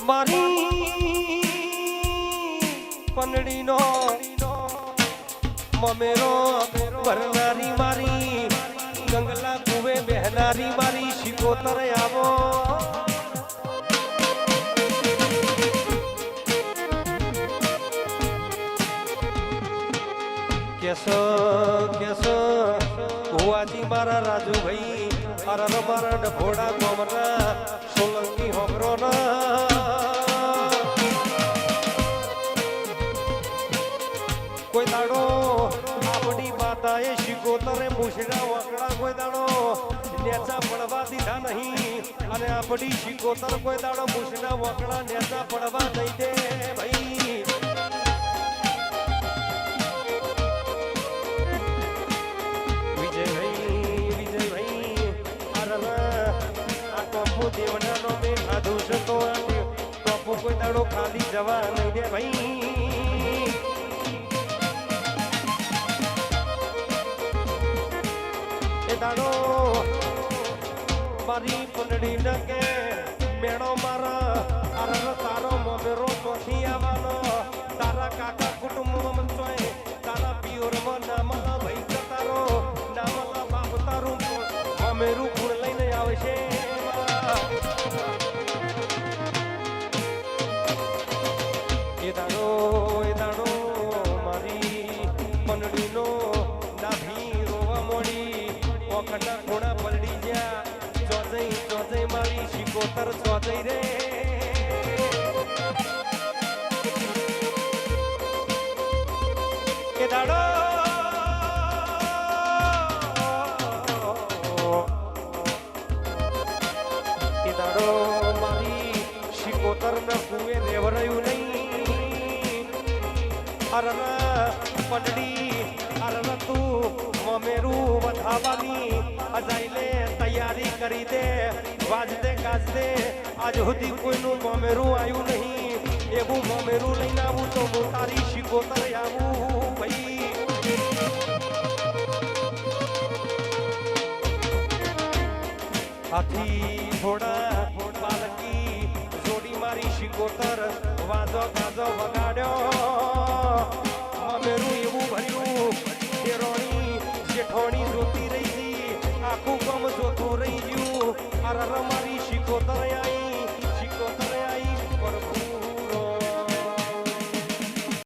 મારી પનડીનો મમેરો ભરનારી મારી ગંગલા કુવે બહેનારી મારી શિકોતર આવો કેસો કેસો હુઆજી મારા રાજુભાઈ અરર મારા ડભોડા ગોમના સોલંકી હોબરો ના કોઈ દાડો આપણી માતાએ શિકોતરે મુશડા વાકડા કોઈ દાડો નેચા પડવા દીધા નહીં અને આપણી શિકોતર કોઈ દાડો મુશડા વાકડા નેચા પડવા નહીં દે ભાઈ દેવડાનો મેં ખાધું છે તો ટોપુ કોઈ દાડો ખાલી જવા નહીં દે ભાઈ એ દાડો મારી પંડળી ન કે મેળો મારા અરર તારો મમેરો ચોથી આવવાનો તારા કાકા કુટુંબમાં મનસોય તારા પિયોરમાં નામલા ભાઈ તારો નામલા બાપ તારું મમેરું ગુણ લઈને આવશે એ દાડો મારી પનડીનો નાભી રોવા મોડી ઓખના ખૂણા પલડી ગયા ચોજઈ મારી શિકોતર ચોજઈ રે એ દાડો મારી શિકોતર ના કુએ રેવરાયું નહીં અરર પનડી અરર તું મમેરું વધાવાની અજાઈલે તૈયારી કરી દે વાજતે ગાજતે આજ સુધી કોઈનું મમેરું આવ્યું નહીં એવું મમેરું લઈને આવું તો હું તારી શિકોતર આવું ભાઈ હાથી થોડા બાલકી જોડી મારી શિકોતર વાજો ગાજો વગાડ્યો